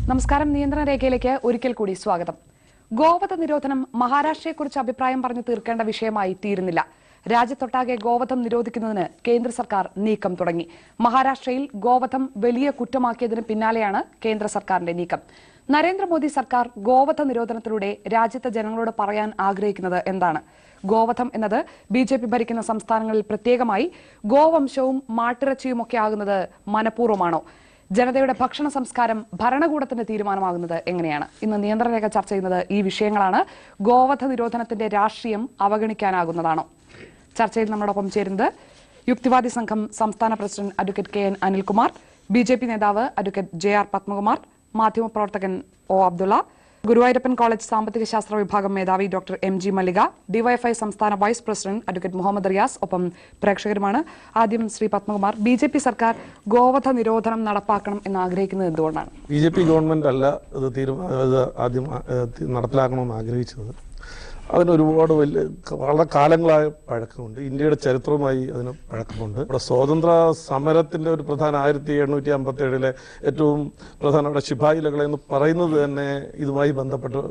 നമസ്കാരം. നിയന്ത്രണ രേഖയിലേക്ക് ഒരിക്കൽ കൂടി സ്വാഗതം. ഗോവധ നിരോധനം മഹാരാഷ്ട്രയെക്കുറിച്ച് അഭിപ്രായം പറഞ്ഞു തീർക്കേണ്ട വിഷയമായി തീരുന്നില്ല. രാജ്യത്തൊട്ടാകെ ഗോവധം നിരോധിക്കുന്നതിന് കേന്ദ്ര സർക്കാർ നീക്കം തുടങ്ങി. മഹാരാഷ്ട്രയിൽ ഗോവധം വലിയ കുറ്റമാക്കിയതിന് പിന്നാലെയാണ് കേന്ദ്ര സർക്കാരിന്റെ നീക്കം. നരേന്ദ്രമോദി സർക്കാർ ഗോവധ നിരോധനത്തിലൂടെ രാജ്യത്തെ ജനങ്ങളോട് പറയാൻ ആഗ്രഹിക്കുന്നത് എന്താണ്? ഗോവധം എന്നത് ബിജെപി ഭരിക്കുന്ന സംസ്ഥാനങ്ങളിൽ പ്രത്യേകമായി ഗോവംശവും മാട്ടിറച്ചിയുമൊക്കെ ആകുന്നത് മനഃപൂർവ്വമാണോ? ജനതയുടെ ഭക്ഷണ സംസ്കാരം ഭരണകൂടത്തിന്റെ തീരുമാനമാകുന്നത് എങ്ങനെയാണ്? ഇന്ന് നിയന്ത്രണരേഖ ചർച്ച ചെയ്യുന്നത് ഈ വിഷയങ്ങളാണ്. ഗോവധ നിരോധനത്തിന്റെ രാഷ്ട്രീയം അവഗണിക്കാനാകുന്നതാണോ? ചർച്ചയിൽ നമ്മളോടൊപ്പം ചേരുന്നത് യുക്തിവാദി സംഘം സംസ്ഥാന president advocate K N Anilkumar, BJP നേതാവ് അഡ്വക്കേറ്റ് JR പത്മകുമാർ, മാധ്യമപ്രവർത്തകൻ ഒ അബ്ദുള്ള, ഗുരുവായൂരപ്പൻ കോളേജ് സാമ്പത്തിക ശാസ്ത്ര വിഭാഗം മേധാവി ഡോക്ടർ MG മല്ലിക, ഡിവൈഎഫ്ഐ സംസ്ഥാന vice president advocate Muhammad Riyas, ഒപ്പം പ്രേക്ഷകരുമാണ്. ആദ്യം ശ്രീ പത്മകുമാർ, ബിജെപി സർക്കാർ ഗോവധ നിരോധനം നടപ്പാക്കണം എന്ന് ആഗ്രഹിക്കുന്നത് എന്തുകൊണ്ടാണ്? ബിജെപി ഗവൺമെന്റ് അല്ല ഇത് ആദ്യം നടപ്പിലാക്കണമെന്ന് ആഗ്രഹിച്ചത്. അതിന് ഒരുപാട് വളരെ കാലങ്ങളായ പഴക്കമുണ്ട്. ഇന്ത്യയുടെ ചരിത്രവുമായി അതിന് പഴക്കമുണ്ട്. ഇവിടെ സ്വാതന്ത്ര്യ സമരത്തിന്റെ ഒരു പ്രധാന 1857 ഏറ്റവും പ്രധാനപ്പെട്ട ശിപായി ലഹള എന്ന് പറയുന്നത് തന്നെ ഇതുമായി ബന്ധപ്പെട്ട്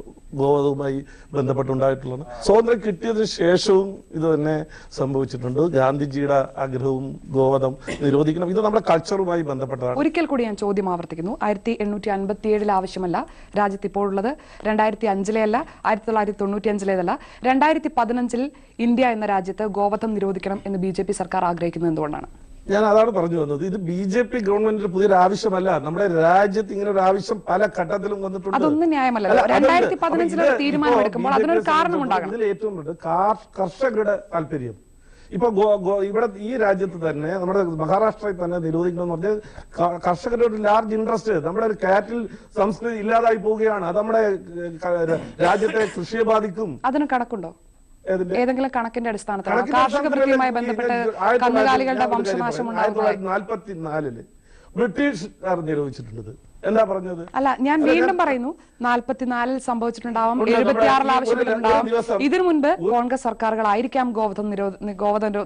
ഗോവധവുമായി ബന്ധപ്പെട്ടുണ്ടായിട്ടുള്ളതാണ്. സ്വാതന്ത്ര്യം കിട്ടിയതിനു ശേഷവും ഇത് തന്നെ സംഭവിച്ചിട്ടുണ്ട്. ഗാന്ധിജിയുടെ ആഗ്രഹവും ഗോവധം നിരോധിക്കണം. ഇത് നമ്മുടെ കൾച്ചറുമായി ബന്ധപ്പെട്ടതാണ്. ഒരിക്കൽ കൂടി ഞാൻ ചോദ്യം ആവർത്തിക്കുന്നു. 1857 ആവശ്യമല്ല രാജ്യത്ത് ഇപ്പോഴുള്ളത്, 2005 അല്ല, 1995 2015 ഇന്ത്യ എന്ന രാജ്യത്ത് ഗോവധം നിരോധിക്കണം എന്ന് ബിജെപി സർക്കാർ ആഗ്രഹിക്കുന്നത് എന്തുകൊണ്ടാണ്? ഞാൻ അതാണ് പറഞ്ഞു വന്നത്. ഇത് ബിജെപി ഗവൺമെന്റിന്റെ പുതിയൊരു ആവശ്യമല്ല. നമ്മുടെ രാജ്യത്ത് ഇങ്ങനെ ഒരു ആവശ്യം പല ഘട്ടത്തിലും വന്നിട്ടുണ്ട്. അതൊന്നും ന്യായമല്ല. 2015 തീരുമാനം എടുക്കുമ്പോൾ അതിനൊരു കാരണമുണ്ടാകണം. ഇതിൽ ഏറ്റവും കർഷകരുടെ താല്പര്യം. ഇപ്പൊ ഇവിടെ ഈ രാജ്യത്ത് തന്നെ നമ്മുടെ മഹാരാഷ്ട്രയിൽ തന്നെ നിരോധിക്കണമെന്ന് പറഞ്ഞാൽ കർഷകരുടെ ഒരു ലാർജ് ഇൻട്രസ്റ്റ്. നമ്മുടെ ഒരു കാറ്റിൽ സംസ്കൃതി ഇല്ലാതായി പോവുകയാണ്. അത് നമ്മുടെ രാജ്യത്തെ കൃഷിയെ ബാധിക്കും. അതിന് കണക്കുണ്ടോ? ഏതെങ്കിലും കണക്കിന്റെ അടിസ്ഥാനത്തിൽ കാർഷിക വൃത്തിയുമായി ബന്ധപ്പെട്ട് കന്നുകാലികളുടെ വംശനാശം 1944 ബ്രിട്ടീഷുകാർ നിരോധിച്ചിട്ടുണ്ട്. എന്താ പറഞ്ഞത്? അല്ല, ഞാൻ വീണ്ടും പറയുന്നു, 44 സംഭവിച്ചിട്ടുണ്ടാവും, 76 ആവശ്യപ്പെട്ടിട്ടുണ്ടാവും. ഇതിനു മുൻപ് കോൺഗ്രസ് സർക്കാരുകളായിരിക്കാം ഗോവധ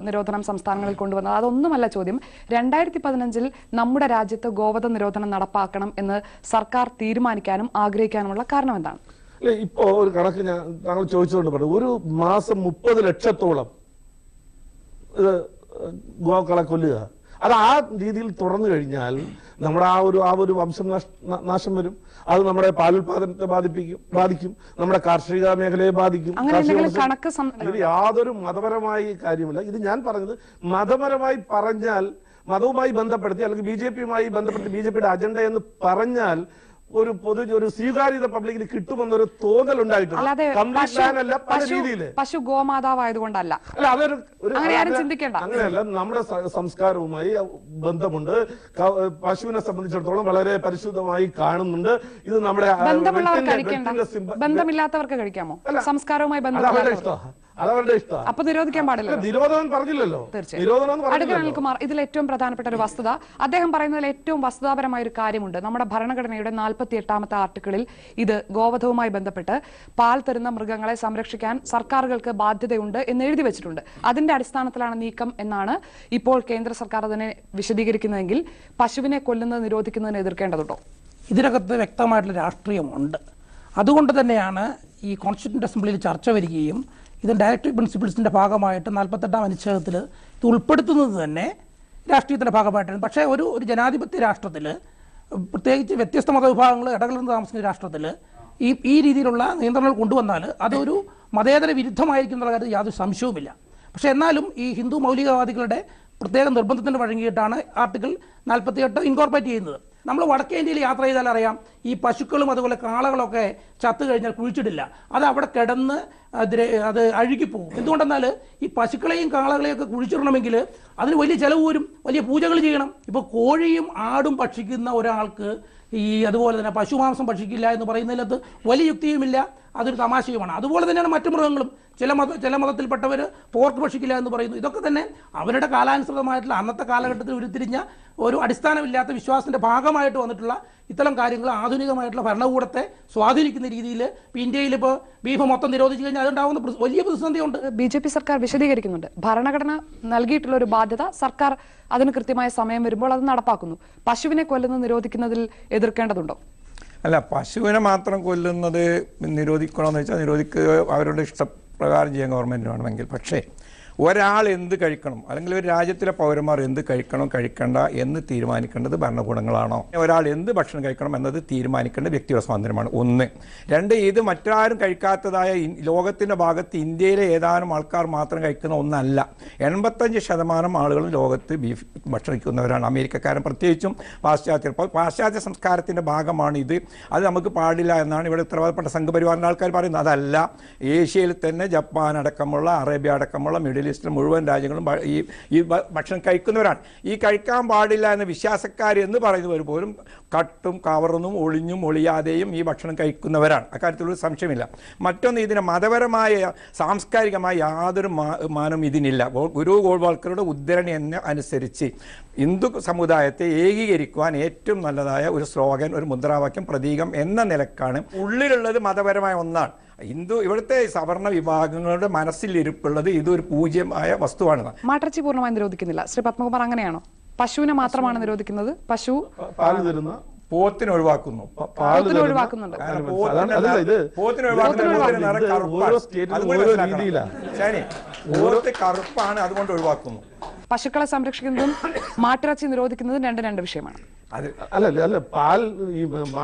നിരോധനം സംസ്ഥാനങ്ങളിൽ കൊണ്ടുവന്നത്. അതൊന്നുമല്ല ചോദ്യം. 2015 നമ്മുടെ രാജ്യത്ത് ഗോവധ നിരോധനം നടപ്പാക്കണം എന്ന് സർക്കാർ തീരുമാനിക്കാനും ആഗ്രഹിക്കാനുമുള്ള കാരണം എന്താണ്? അല്ലെ, ഇപ്പോ ഒരു കണക്ക് താങ്കൾ ചോദിച്ചുകൊണ്ട് പറഞ്ഞു, ഒരു മാസം 30 ലക്ഷത്തോളം ഗോക്കളെ കൊല്ലുക. അത് ആ രീതിയിൽ തുറന്നു കഴിഞ്ഞാൽ നമ്മുടെ ആ ഒരു വംശനാശം വരും. അത് നമ്മുടെ പാലുൽപാദനത്തെ ബാധിക്കും, നമ്മുടെ കാർഷിക മേഖലയെ ബാധിക്കും. ഇത് യാതൊരു മതപരമായ കാര്യമില്ല. ഇത് ഞാൻ പറഞ്ഞത് മതപരമായി പറഞ്ഞാൽ, മതവുമായി ബന്ധപ്പെടുത്തി അല്ലെങ്കിൽ ബിജെപിയുമായി ബന്ധപ്പെടുത്തി ബിജെപിയുടെ അജണ്ട എന്ന് പറഞ്ഞാൽ ഒരു സ്വീകാര്യത പബ്ലിക്കിന് കിട്ടുമെന്നൊരു തോന്നൽ ഉണ്ടായിട്ടുണ്ട്. പശു ഗോമാതാവായതുകൊണ്ടല്ല, അങ്ങനെയല്ല. നമ്മുടെ സംസ്കാരവുമായി ബന്ധമുണ്ട്. പശുവിനെ സംബന്ധിച്ചിടത്തോളം വളരെ പരിശുദ്ധമായി കാണുന്നുണ്ട്. ഇത് നമ്മുടെ ബന്ധമില്ലാത്തവർക്ക് കഴിക്കാമോ? സംസ്കാരവുമായി ബന്ധപ്പെട്ട അതവരുടെ ഇഷ്ടം. അപ്പൊ നിരോധിക്കാൻ പാടില്ല. നിരോധനം പറഞ്ഞില്ലല്ലോ. അഡ്വക്കേറ്റ് അനിൽകുമാർ, ഇതിൽ ഏറ്റവും പ്രധാനപ്പെട്ട ഒരു വസ്തുത അദ്ദേഹം പറയുന്നതിൽ ഏറ്റവും വസ്തുതാപരമായ ഒരു കാര്യമുണ്ട്. നമ്മുടെ ഭരണഘടനയുടെ 48ാമത്തെ ആർട്ടിക്കിളിൽ ഇത് ഗോവധവുമായി ബന്ധപ്പെട്ട് പാൽ തരുന്ന മൃഗങ്ങളെ സംരക്ഷിക്കാൻ സർക്കാരുകൾക്ക് ബാധ്യതയുണ്ട് എന്ന് എഴുതി വെച്ചിട്ടുണ്ട്. അതിന്റെ അടിസ്ഥാനത്തിലാണ് നീക്കം എന്നാണ് ഇപ്പോൾ കേന്ദ്ര സർക്കാർ അതിനെ വിശദീകരിക്കുന്നതെങ്കിൽ പശുവിനെ കൊല്ലുന്നത് നിരോധിക്കുന്നതിന് എതിർക്കേണ്ടതുണ്ടോ? ഇതിനകത്ത് വ്യക്തമായിട്ടുള്ള രാഷ്ട്രീയമുണ്ട്. അതുകൊണ്ട് തന്നെയാണ് ഈ കോൺസ്റ്റിറ്റ്യൂന്റ് അസംബ്ലിയിൽ ചർച്ച വരികയും ഇത് ഡയറക്റ്റീവ് പ്രിൻസിപ്പിൾസിൻ്റെ ഭാഗമായിട്ട് 48ാം അനുച്ഛേദത്തിൽ ഇത് ഉൾപ്പെടുത്തുന്നത് തന്നെ രാഷ്ട്രീയത്തിൻ്റെ ഭാഗമായിട്ടാണ്. പക്ഷേ ഒരു ജനാധിപത്യ രാഷ്ട്രത്തിൽ, പ്രത്യേകിച്ച് വ്യത്യസ്ത മതവിഭാഗങ്ങൾ ഇടകലർന്ന് താമസിക്കുന്ന രാഷ്ട്രത്തിൽ ഈ രീതിയിലുള്ള നിയന്ത്രണങ്ങൾ കൊണ്ടുവന്നാൽ അതൊരു മതേതര വിരുദ്ധമായിരിക്കും എന്നുള്ള കാര്യത്തിൽ യാതൊരു സംശയവുമില്ല. പക്ഷേ എന്നാലും ഈ ഹിന്ദു മൗലികവാദികളുടെ പ്രത്യേക നിർബന്ധത്തിന് വഴങ്ങിയിട്ടാണ് ആർട്ടിക്കിൾ 48 ഇൻകോർപ്പറേറ്റ് ചെയ്യുന്നത്. നമ്മൾ വടക്കേ ഇന്ത്യയിൽ യാത്ര ചെയ്താൽ അറിയാം, ഈ പശുക്കളും അതുപോലെ കാളകളൊക്കെ ചത്തു കഴിഞ്ഞാൽ കുഴിച്ചിടില്ല. അത് അവിടെ കിടന്ന് അത് അഴുകിപ്പോകും. എന്തുകൊണ്ടെന്നാൽ ഈ പശുക്കളെയും കാളകളെയൊക്കെ കുഴിച്ചിടണമെങ്കിൽ അതിന് വലിയ ചിലവ് വരും, വലിയ പൂജകൾ ചെയ്യണം. ഇപ്പോൾ കോഴിയും ആടും ഭക്ഷിക്കുന്ന ഒരാൾക്ക് അതുപോലെ തന്നെ പശുമാംസം ഭക്ഷിക്കില്ല എന്ന് പറയുന്നതിനകത്ത് വലിയ യുക്തിയുമില്ല, അതൊരു തമാശയുമാണ്. അതുപോലെ തന്നെയാണ് മറ്റു മൃഗങ്ങളും. ചില മതത്തിൽപ്പെട്ടവർ പോർക്ക് ഭക്ഷിക്കില്ല എന്ന് പറയുന്നു. ഇതൊക്കെ തന്നെ അവരുടെ കാലാനുസൃതമായിട്ടുള്ള അന്നത്തെ കാലഘട്ടത്തിൽ ഉരുത്തിരിഞ്ഞ ഒരു അടിസ്ഥാനമില്ലാത്ത വിശ്വാസത്തിന്റെ ഭാഗമായിട്ട് വന്നിട്ടുള്ള ഇത്തരം കാര്യങ്ങൾ ആധുനികമായിട്ടുള്ള ഭരണകൂടത്തെ സ്വാധീനിക്കുന്ന രീതിയിൽ ഇന്ത്യയിൽ ഇപ്പോൾ ബീഫ് മൊത്തം നിരോധിച്ചു കഴിഞ്ഞാൽ അതുണ്ടാകുന്ന വലിയ പ്രതിസന്ധിയുണ്ട്. ബിജെപി സർക്കാർ വിശദീകരിക്കുന്നുണ്ട്. ഭരണഘടന നൽകിയിട്ടുള്ള ഒരു ബാധ്യത സർക്കാർ അതിന് കൃത്യമായ സമയം വരുമ്പോൾ അത് നടപ്പാക്കുന്നു. പശുവിനെ കൊല്ലുന്നത് നിരോധിക്കുന്നതിൽ എതിർക്കേണ്ടതുണ്ടോ? അല്ല, പശുവിനെ മാത്രം കൊല്ലുന്നത് നിരോധിക്കണമെന്ന് വെച്ചാൽ നിരോധിക്കുക അവരുടെ ഇഷ്ടപ്രകാരം ചെയ്യാൻ ഗവൺമെൻറ് വേണമെങ്കിൽ. പക്ഷേ ഒരാൾ എന്ത് കഴിക്കണം, അല്ലെങ്കിൽ ഒരു രാജ്യത്തിലെ പൗരന്മാർ എന്ത് കഴിക്കണം കഴിക്കണ്ട എന്ന് തീരുമാനിക്കേണ്ടത് ഭരണകൂടങ്ങളാണോ? ഒരാൾ എന്ത് ഭക്ഷണം കഴിക്കണം എന്നത് തീരുമാനിക്കേണ്ടത് വ്യക്തിയുടെ സ്വാതന്ത്ര്യമാണ്. ഒന്ന്. രണ്ട്, ഇത് മറ്റാരും കഴിക്കാത്തതായ ലോകത്തിൻ്റെ ഭാഗത്ത് ഇന്ത്യയിലെ ഏതാനും ആൾക്കാർ മാത്രം കഴിക്കുന്ന ഒന്നല്ല. 85% ആളുകളും ലോകത്ത് ബീഫ് ഭക്ഷണിക്കുന്നവരാണ്, അമേരിക്കക്കാരൻ പ്രത്യേകിച്ചും പാശ്ചാത്യർ. അപ്പോൾ പാശ്ചാത്യ സംസ്കാരത്തിൻ്റെ ഭാഗമാണ് ഇത്. അത് നമുക്ക് പാടില്ല എന്നാണ് ഇവിടെ ഉത്തരവാദപ്പെട്ട സംഘപരിവാറിൻ്റെ ആൾക്കാർ പറയുന്നത്. അതല്ല, ഏഷ്യയിൽ തന്നെ ജപ്പാൻ അടക്കമുള്ള, അറേബ്യ അടക്കമുള്ള, മിഡിൽ ഈസ്റ്റിലെ മുഴുവൻ രാജ്യങ്ങളും ഈ ഭക്ഷണം കഴിക്കുന്നവരാണ്. ഈ കഴിക്കാൻ പാടില്ല എന്ന വിശ്വാസക്കാർ എന്ന് പറയുന്നവർ പോലും കട്ടും കവർന്നും ഒളിഞ്ഞും ഒളിയാതെയും ഈ ഭക്ഷണം കഴിക്കുന്നവരാണ്. അക്കാര്യത്തിലൊരു സംശയമില്ല. മറ്റൊന്ന്, ഇതിന് മതപരമായ സാംസ്കാരികമായ യാതൊരു മാനവും ഇതിനില്ല. ഗുരു ഗോൾവാൾക്കറുടെ ഉദ്ധരണി അനുസരിച്ച് ഹിന്ദു സമുദായത്തെ ഏകീകരിക്കുവാൻ ഏറ്റവും നല്ലതായ ഒരു സ്ലോഗൻ, ഒരു മുദ്രാവാക്യം, പ്രതീകം എന്ന നിലക്കാണ്. ഉള്ളിലുള്ളത് മതപരമായ ഒന്നാണ്. ഇവിടുത്തെ സവർണ വിഭാഗങ്ങളുടെ മനസ്സിലിരിപ്പുള്ളത് ഇതൊരു പൂജ്യമായ വസ്തുവാണ്. മാട്ടിറച്ചി പൂർണ്ണമായി നിരോധിക്കുന്നില്ല. ശ്രീ പത്മകുമാർ, അങ്ങനെയാണോ? പശുവിനെ മാത്രമാണ് നിരോധിക്കുന്നത്. പശു പാല് തരുന്ന പോത്തിന് ഒഴിവാക്കുന്നു. ഒഴിവാക്കുന്നുണ്ട്. പോത്ത് കറുപ്പാണ്, അതുകൊണ്ട് ഒഴിവാക്കുന്നു. പശുക്കളെ സംരക്ഷിക്കുന്നതും മാട്ടിറച്ചി നിരോധിക്കുന്നതും രണ്ട് വിഷയമാണ്. അല്ല പാൽ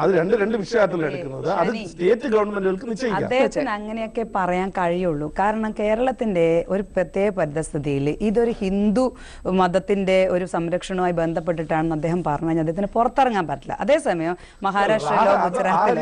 അത് രണ്ട് വിഷയമായിട്ടല്ല എടുക്കുന്നത്. അത് സ്റ്റേറ്റ് ഗവൺമെന്റുകൾക്ക് നിശ്ചയിക്കാം. അദ്ദേഹത്തിന് അങ്ങനെയൊക്കെ പറയാൻ കഴിയുള്ളൂ. കാരണം കേരളത്തിന്റെ ഒരു പ്രത്യേക പരിതസ്ഥിതിയിൽ ഇതൊരു ഹിന്ദു മതത്തിന്റെ ഒരു സംരക്ഷണവുമായി ബന്ധപ്പെട്ടിട്ടാണെന്ന് അദ്ദേഹം പറഞ്ഞു കഴിഞ്ഞാൽ അദ്ദേഹത്തിന് പുറത്തിറങ്ങാൻ പറ്റില്ല. അതേസമയം മഹാരാഷ്ട്രയിലോ ഗുജറാത്തിലോ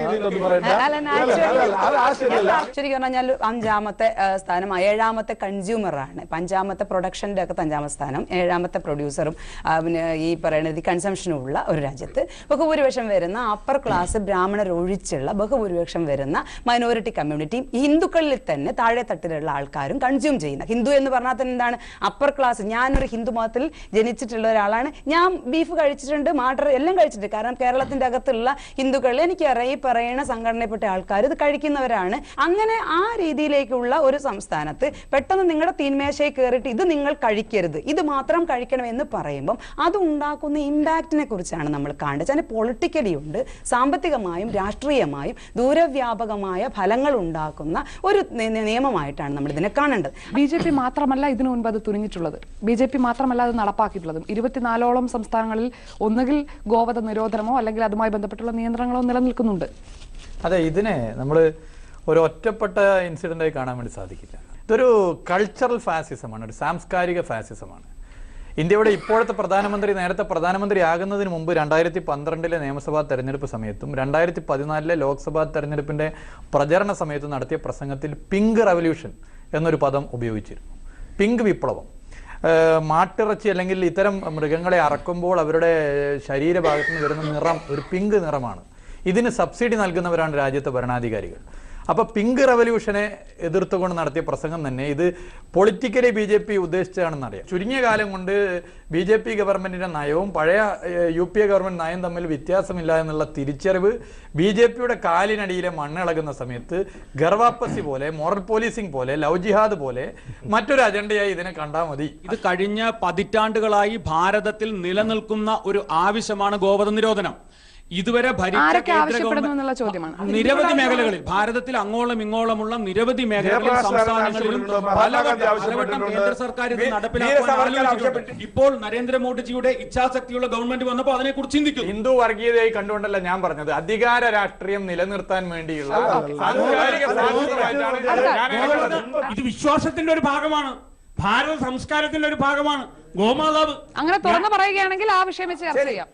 ശരിക്കും പറഞ്ഞാൽ 5ാമത്തെ സ്ഥാനം, 7ാമത്തെ കൺസ്യൂമറാണ്. 5ാമത്തെ പ്രൊഡക്ഷന്റെ ഒക്കെ 5ാമത്തെ സ്ഥാനം, 7ാമത്തെ പ്രൊഡ്യൂസറും പിന്നെ ഈ പറയുന്നത് കൺസംഷനും ഉള്ള ഒരു രാജ്യത്ത് ബഹുഭൂരിപക്ഷം വരുന്ന അപ്പർ ക്ലാസ് ബ്രാഹ്മണർ ഒഴിച്ചുള്ള ബഹുഭൂരിപക്ഷം വരുന്ന മൈനോറിറ്റി കമ്മ്യൂണിറ്റിയും ഹിന്ദുക്കളിൽ തന്നെ താഴെ തട്ടിലുള്ള ആൾക്കാരും കൺസ്യൂം ചെയ്യുന്ന, ഹിന്ദു എന്ന് പറഞ്ഞാൽ തന്നെ എന്താണ്, അപ്പർ ക്ലാസ്. ഞാനൊരു ഹിന്ദു മതത്തിൽ ജനിച്ചിട്ടുള്ള ഒരാളാണ്. ഞാൻ ബീഫ് കഴിച്ചിട്ടുണ്ട്, മാട്ടർ എല്ലാം കഴിച്ചിട്ടുണ്ട്. കാരണം കേരളത്തിന്റെ അകത്തുള്ള ഹിന്ദുക്കളിൽ എനിക്കറിയാം ഈ പറയുന്ന സംഘടനയിൽപ്പെട്ട ആൾക്കാർ ഇത് കഴിക്കുന്നവരാണ്. അങ്ങനെ ആ രീതിയിലേക്കുള്ള ഒരു സംസ്ഥാനത്ത് പെട്ടെന്ന് നിങ്ങളുടെ തീന്മേശയിൽ കയറിയിട്ട് ഇത് നിങ്ങൾ കഴിക്കരുത്, ഇത് മാത്രം കഴിക്കണം എന്ന് പറയുമ്പം അത് ഉണ്ടാക്കുന്ന ഇമ്പാക്റ്റിനെ കുറിച്ചാണ് നമ്മൾ കാണേണ്ടത്. അതിന് പൊളിറ്റിക്കലി ഉണ്ട്, സാമ്പത്തികമായും രാഷ്ട്രീയമായും ദൂരവ്യാപകമായ ഫലങ്ങൾ ഉണ്ടാക്കുന്ന ഒരു നിയമമായിട്ടാണ് നമ്മൾ ഇതിനെ കാണേണ്ടത്. BJP മാത്രമല്ല ഇതിനു മുൻപ് അത് തുനിഞ്ഞിട്ടുള്ളത്, BJP മാത്രമല്ല അത് നടപ്പാക്കിയിട്ടുള്ളതും. 24ഓളം സംസ്ഥാനങ്ങളിൽ ഒന്നുകിൽ ഗോവധ നിരോധനമോ അല്ലെങ്കിൽ അതുമായി ബന്ധപ്പെട്ടുള്ള നിയന്ത്രണങ്ങളോ നിലനിൽക്കുന്നുണ്ട്. അതെ, ഇതിനെ നമ്മൾ ഒരു ഒറ്റപ്പെട്ട ഇൻസിഡൻ്റായി കാണാൻ വേണ്ടി സാധിക്കില്ല. ഇതൊരു കൾച്ചറൽ ഫാസിസമാണ്, ഒരു സാംസ്കാരിക ഫാസിസമാണ്. ഇന്ത്യയുടെ ഇപ്പോഴത്തെ പ്രധാനമന്ത്രി നേരത്തെ പ്രധാനമന്ത്രിയാകുന്നതിന് മുമ്പ് 2012 നിയമസഭാ തെരഞ്ഞെടുപ്പ് സമയത്തും 2014 ലോക്സഭാ തെരഞ്ഞെടുപ്പിൻ്റെ പ്രചരണ സമയത്തും നടത്തിയ പ്രസംഗത്തിൽ പിങ്ക് റവല്യൂഷൻ എന്നൊരു പദം ഉപയോഗിച്ചിരുന്നു. പിങ്ക് വിപ്ലവം. മാട്ടിറച്ചി അല്ലെങ്കിൽ ഇത്തരം മൃഗങ്ങളെ അറക്കുമ്പോൾ അവരുടെ ശരീരഭാഗത്ത് നിന്ന് വരുന്ന നിറം ഒരു പിങ്ക് നിറമാണ്. ഇതിന് സബ്സിഡി നൽകുന്നവരാണ് രാജ്യത്തെ ഭരണാധികാരികൾ. അപ്പോൾ പിങ്ക് റവല്യൂഷനെ എതിർത്തുകൊണ്ട് നടത്തിയ പ്രസംഗം തന്നെ ഇത് പൊളിറ്റിക്കലി BJP ഉദ്ദേശിച്ചതാണെന്നറിയാം. ചുരുങ്ങിയ കാലം കൊണ്ട് BJP ഗവൺമെൻറ്റിൻ്റെ നയവും പഴയ UPA ഗവൺമെൻറ് നയം തമ്മിൽ വ്യത്യാസമില്ല എന്നുള്ള തിരിച്ചറിവ് BJPയുടെ കാലിനടിയിലെ മണ്ണിളകുന്ന സമയത്ത് ഗർവാപ്പസി പോലെ, മോറൽ പോലീസിംഗ് പോലെ, ലവ് ജിഹാദ് പോലെ മറ്റൊരു അജണ്ടയായി ഇതിനെ കണ്ടാൽ മതി. ഇത് കഴിഞ്ഞ ഭരണകൂടങ്ങളായി ഭാരതത്തിൽ നിലനിൽക്കുന്ന ഒരു ആവശ്യമാണ് ഗോവധ നിരോധനം. ഇതുവരെ നിരവധി മേഖലകളിൽ ഭാരതത്തിൽ അങ്ങോളം ഇങ്ങോളമുള്ള നിരവധി മേഖലകളിൽ സംസ്ഥാനങ്ങളിലും പലവട്ടം കേന്ദ്ര സർക്കാർ ഇത് നടപ്പിലാക്കാൻ ആലോചിച്ചിട്ടുണ്ട്. ഇപ്പോൾ നരേന്ദ്രമോദിജിയുടെ ഇച്ഛാശക്തിയുള്ള ഗവൺമെന്റ് വന്നപ്പോൾ അതിനെക്കുറിച്ച് ചിന്തിക്കും. ഹിന്ദു വർഗീയതയായി കണ്ടുകൊണ്ടല്ല ഞാൻ പറഞ്ഞത്, അധികാര രാഷ്ട്രീയം നിലനിർത്താൻ വേണ്ടിയുള്ള ഇത് വിശ്വാസത്തിന്റെ ഒരു ഭാഗമാണ്, ഭാരത സംസ്കാരത്തിന്റെ ഒരു ഭാഗമാണ് ഗോമാതാവ്. അങ്ങനെ തുറന്നു പറയുകയാണെങ്കിൽ ആ വിഷയം വെച്ച് ചർച്ച ചെയ്യാം.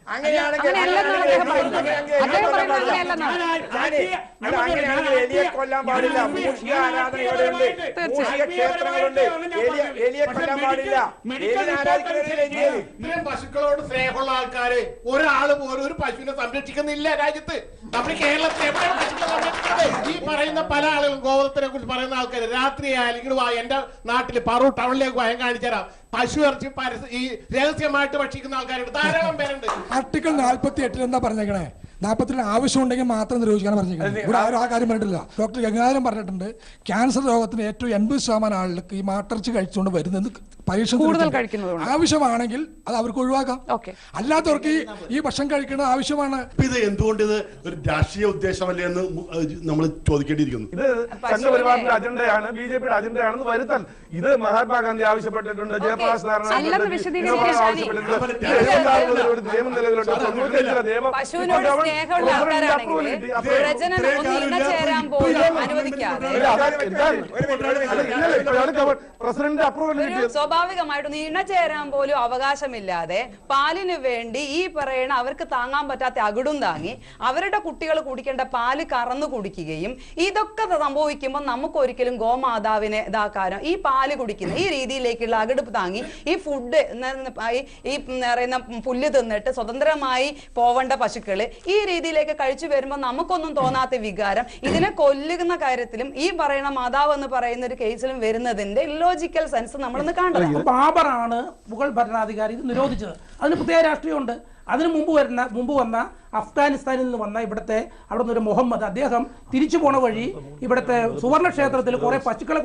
പശുക്കളോട് സ്നേഹമുള്ള ആൾക്കാര് ഒരാള് പോലും ഒരു പശുവിനെ സംരക്ഷിക്കുന്നില്ല രാജ്യത്ത്. നമ്മൾ കേരളത്തിൽ എവിടെയാണ് പശുക്കളെ സംരക്ഷിക്കുന്നത്? ഈ പറയുന്ന പല ആളുകളും ഗോവധത്തിനെ കുറിച്ച് പറയുന്ന ആൾക്കാർ രാത്രി ആയാലും എന്റെ നാട്ടിൽ പറു ടൗണിലേക്ക് ഭയം കാണിച്ചാൽ പശു ഇറച്ചി ഈ രഹസ്യമായിട്ട് ഭക്ഷിക്കുന്ന ആൾക്കാരുണ്ട്, ധാരാളം പേരുണ്ട്. ആർട്ടിക്കിൾ 48 എന്താ പറഞ്ഞേക്കണേ? 47 ആവശ്യമുണ്ടെങ്കിൽ മാത്രം നിരോധിക്കാൻ പറഞ്ഞിരിക്കുന്നത്. ഇവിടെ ആരും ആ കാര്യം പറഞ്ഞിട്ടില്ല. ഡോക്ടർ ഗംഗാധരൻ പറഞ്ഞിട്ടുണ്ട്, ക്യാൻസർ രോഗത്തിന് ഏറ്റവും 80% ആളുകൾക്ക് ഈ മാട്ടിറച്ചി കഴിച്ചുകൊണ്ട് വരുന്നത് കൂടുതൽ കഴിക്കുന്നതുകൊണ്ട്. ആവശ്യമാണെങ്കിൽ അത് അവർക്ക് ഒഴിവാക്കാം. ഓക്കെ. അല്ലാത്തവർക്ക് ഈ ഭക്ഷണം കഴിക്കുന്നത് ആവശ്യമാണ്. ഇത് എന്തുകൊണ്ട് ഇത് ഒരു രാഷ്ട്രീയ ഉദ്ദേശമല്ലേ എന്ന് നമ്മൾ ചോദിക്കേണ്ടിയിരിക്കുന്നു. ഇത് സംഘപരിവാറിന്റെ അജണ്ടയാണ്, ബിജെപിയുടെ അജണ്ടയാണെന്ന് വരുത്താൻ. ഇത് മഹാത്മാഗാന്ധി ആവശ്യപ്പെട്ടിട്ടുണ്ട്, ജയപ്രകാശ് നാരായണൻ നിയമം നിലവിലുണ്ട്. പശുവിനോട് സ്നേഹമുള്ള ആൾക്കാരാണെങ്കിൽ പ്രജനനം ഒന്ന് ഇണചേരാൻ പോലും അനുവദിക്കാതെ പ്രസിഡന്റ് അപ്രൂവൽ സ്വാഭാവികമായിട്ടൊന്ന് ഇണചേരാൻ പോലും അവകാശമില്ലാതെ പാലിന് വേണ്ടി ഈ പറയണ അവർക്ക് താങ്ങാൻ പറ്റാത്ത അകിടും താങ്ങി അവരുടെ കുട്ടികൾ കുടിക്കേണ്ട പാല് കറന്നു കുടിക്കുകയും ഇതൊക്കെ സംഭവിക്കുമ്പോൾ നമുക്ക് ഒരിക്കലും ഗോമാതാവിനെ ഇതാക്കാനോ ഈ പാല് കുടിക്കുന്ന ഈ രീതിയിലേക്കുള്ള അകിട് താങ്ങി ഈ ഫുഡ് ഈ പറയുന്ന പുല്ല് തിന്നിട്ട് സ്വതന്ത്രമായി പോവേണ്ട പശുക്കള് ഈ രീതിയിലേക്ക് കഴിച്ചു വരുമ്പോൾ നമുക്കൊന്നും തോന്നാത്ത വികാരം ഇതിനെ കൊല്ലുന്ന കാര്യത്തിലും ഈ പറയുന്ന മാതാവ് എന്ന് പറയുന്ന ഒരു കേസിലും വരുന്നതിന്റെ ഇല്ലോജിക്കൽ സെൻസ് നമ്മളൊന്ന് കാണണം. ബാബറാണ് മുഗൾ ഭരണാധികാരി ഇത് നിരോധിച്ചത്. അതിന് പ്രത്യേക രാഷ്ട്രീയമുണ്ട്. അതിന് മുമ്പ് വന്ന അഫ്ഗാനിസ്ഥാനിൽ നിന്ന് വന്ന അവിടെ നിന്ന് ഒരു മുഹമ്മദ് അദ്ദേഹം തിരിച്ചു പോണ വഴി ഇവിടുത്തെ സുവർണ ക്ഷേത്രത്തിൽ കുറെ പശുക്കളെ